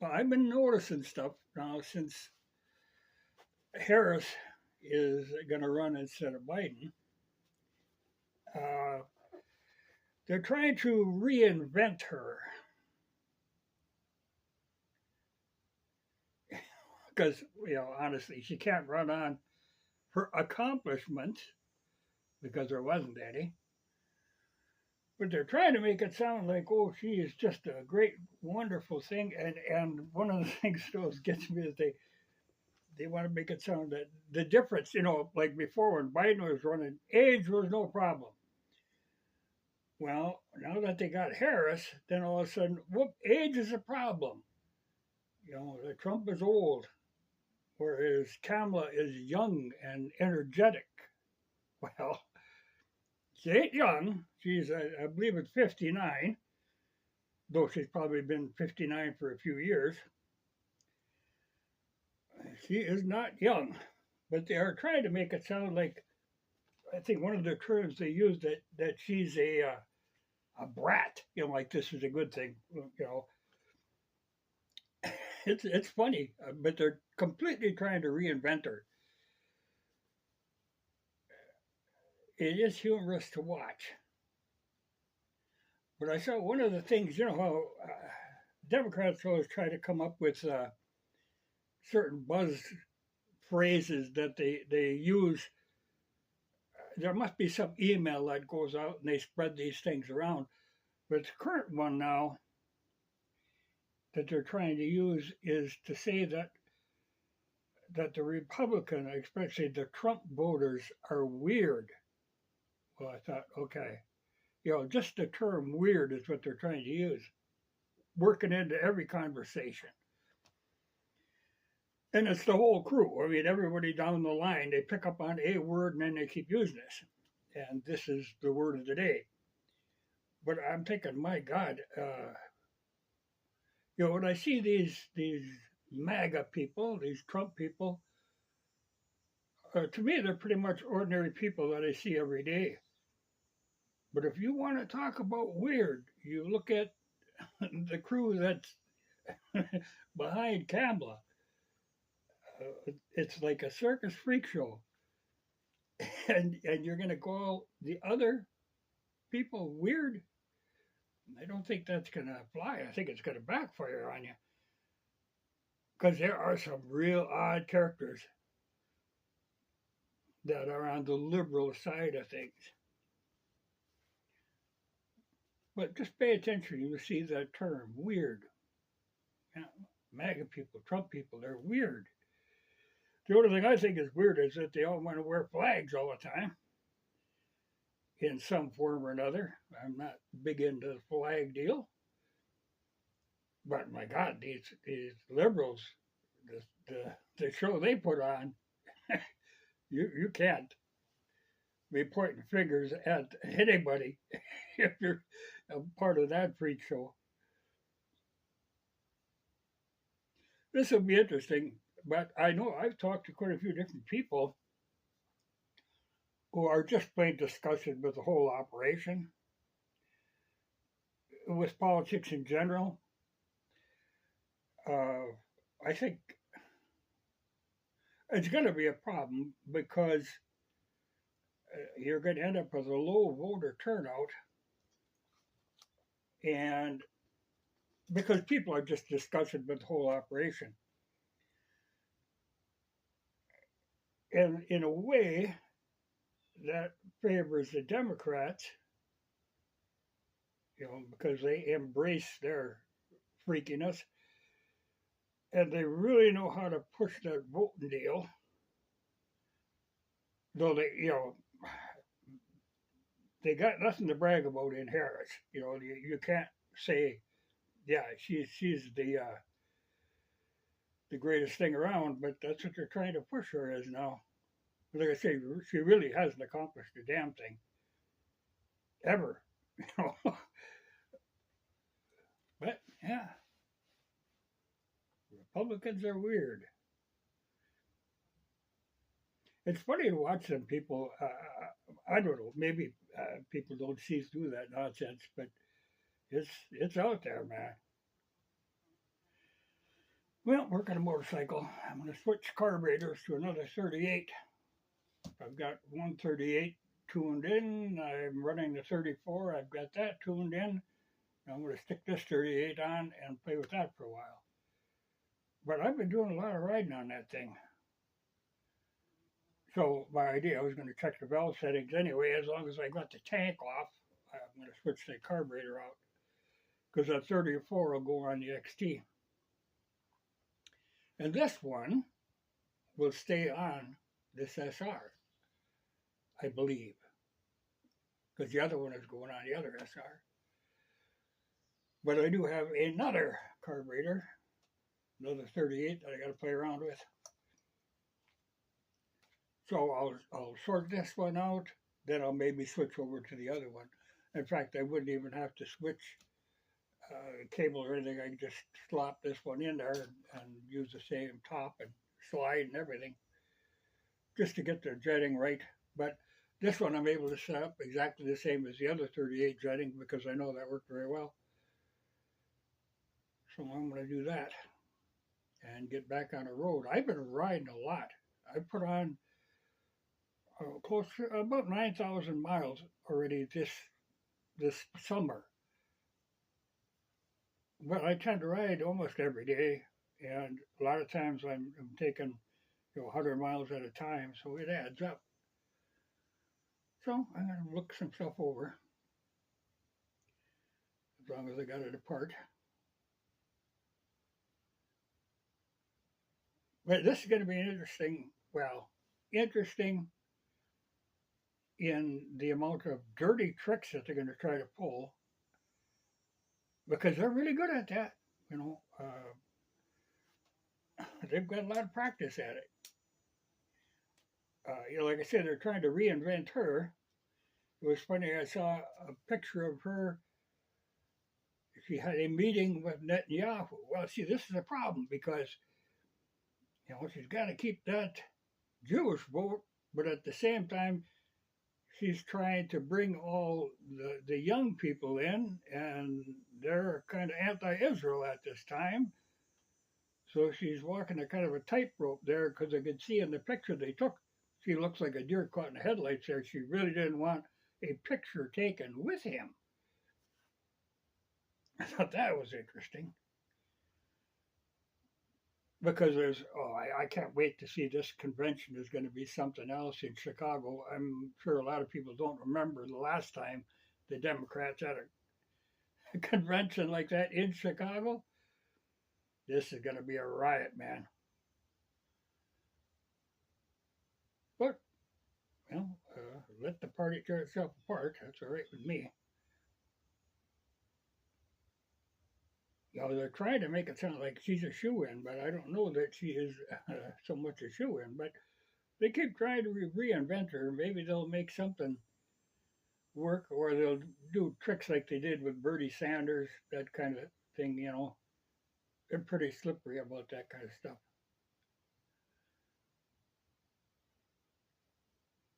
Well, I've been noticing stuff now since Harris is going to run instead of Biden. Uh, they're trying to reinvent her because, honestly, she can't run on her accomplishments because there wasn't any. But they're trying to make it sound like, oh, she is just a great, wonderful thing. And one of the things that always gets me is they want to make it sound that the difference, like before when Biden was running, age was no problem. Well, now that they got Harris, then all of a sudden, whoop, age is a problem. Trump is old, whereas Kamala is young and energetic. Well, she ain't young. She's, I believe, it's 59, though she's probably been 59 for a few years. She is not young, but they are trying to make it sound like, I think one of the terms they use that she's a brat. Like this is a good thing. It's funny, but they're completely trying to reinvent her. It is humorous to watch. But I saw one of the things, how Democrats always try to come up with certain buzz phrases that they use. There must be some email that goes out and they spread these things around. But the current one now that they're trying to use is to say that the Republican, especially the Trump voters, are weird. Well, I thought, okay, just the term weird is what they're trying to use, working into every conversation. And it's the whole crew. I mean, everybody down the line, they pick up on a word and then they keep using this. And this is the word of the day. But I'm thinking, my God, when I see these MAGA people, these Trump people, to me, they're pretty much ordinary people that I see every day. But if you want to talk about weird, you look at the crew that's behind Kamala. It's like a circus freak show, and you're going to call the other people weird. I don't think that's going to fly. I think it's going to backfire on you because there are some real odd characters that are on the liberal side of things. But just pay attention. You see that term, weird. MAGA people, Trump people, they're weird. The only thing I think is weird is that they all want to wear flags all the time in some form or another. I'm not big into the flag deal. But my God, these liberals, the show they put on, you can't be pointing fingers at anybody if you're a part of that freak show. This will be interesting, but I know I've talked to quite a few different people who are just plain disgusted with the whole operation, with politics in general. I think it's going to be a problem because you're going to end up with a low voter turnout, and because people are just disgusted with the whole operation. And in a way, that favors the Democrats, because they embrace their freakiness and they really know how to push that voting deal. Though they got nothing to brag about in Harris. You can't say, yeah, she's the greatest thing around, but that's what they're trying to push her as now. Like I say, she really hasn't accomplished a damn thing ever. But yeah, Republicans are weird. It's funny to watch them people. I don't know. Maybe people don't see through that nonsense, but it's out there, man. Well, working a motorcycle, I'm going to switch carburetors to another 38. I've got one 38 tuned in. I'm running the 34. I've got that tuned in. I'm going to stick this 38 on and play with that for a while. But I've been doing a lot of riding on that thing. So my idea, I was going to check the valve settings anyway. As long as I got the tank off, I'm going to switch the carburetor out because that 34 will go on the XT. And this one will stay on this SR, I believe, because the other one is going on the other SR. But I do have another carburetor, another 38 that I got to play around with. So I'll sort this one out, then I'll maybe switch over to the other one. In fact, I wouldn't even have to switch cable or anything. I can just slop this one in there and use the same top and slide and everything just to get the jetting right. But this one I'm able to set up exactly the same as the other 38 jetting because I know that worked very well. So I'm going to do that and get back on the road. I've been riding a lot. I put on close to about 9,000 miles already this summer. But I tend to ride almost every day, and a lot of times I'm taking 100 miles at a time, so it adds up. So I'm going to look some stuff over as long as I got it apart. But this is going to be interesting in the amount of dirty tricks that they're going to try to pull because they're really good at that. They've got a lot of practice at it. Like I said, they're trying to reinvent her. It was funny, I saw a picture of her. She had a meeting with Netanyahu. Well, see, this is a problem because, she's got to keep that Jewish vote, but at the same time, she's trying to bring all the young people in, and they're kind of anti-Israel at this time. So she's walking a kind of a tightrope there because I could see in the picture they took, she looks like a deer caught in the headlights there. She really didn't want a picture taken with him. I thought that was interesting. Because I can't wait to see this convention is going to be something else in Chicago. I'm sure a lot of people don't remember the last time the Democrats had a convention like that in Chicago. This is going to be a riot, man. But, let the party tear itself apart. That's all right with me. They're trying to make it sound like she's a shoo-in, but I don't know that she is so much a shoo-in. But they keep trying to reinvent her. Maybe they'll make something work, or they'll do tricks like they did with Bernie Sanders, that kind of thing. They're pretty slippery about that kind of stuff.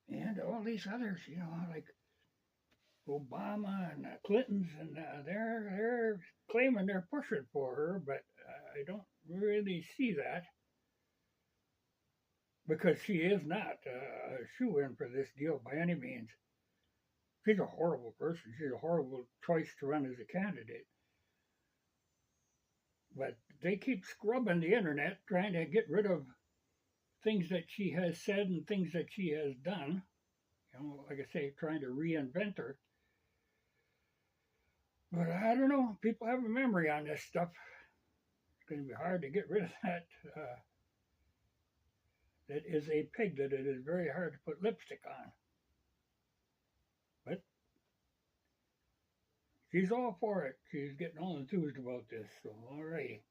And all these others, like Obama and Clinton's, and they're claiming they're pushing for her, but I don't really see that because she is not a shoe-in for this deal by any means. She's a horrible person. She's a horrible choice to run as a candidate. But they keep scrubbing the internet, trying to get rid of things that she has said and things that she has done. Like I say, trying to reinvent her. But I don't know. People have a memory on this stuff. It's going to be hard to get rid of that. That is a pig that it is very hard to put lipstick on. But she's all for it. She's getting all enthused about this. So, all right.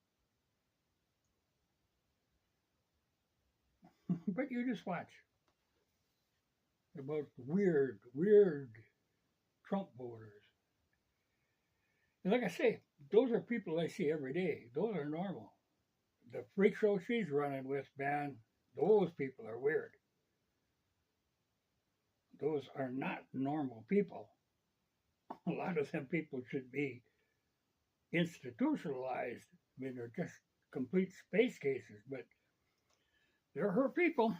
But you just watch. About weird Trump voters. And like I say, those are people I see every day. Those are normal. The freak show she's running with, man, those people are weird. Those are not normal people. A lot of them people should be institutionalized. I mean, they're just complete space cases, but they're her people.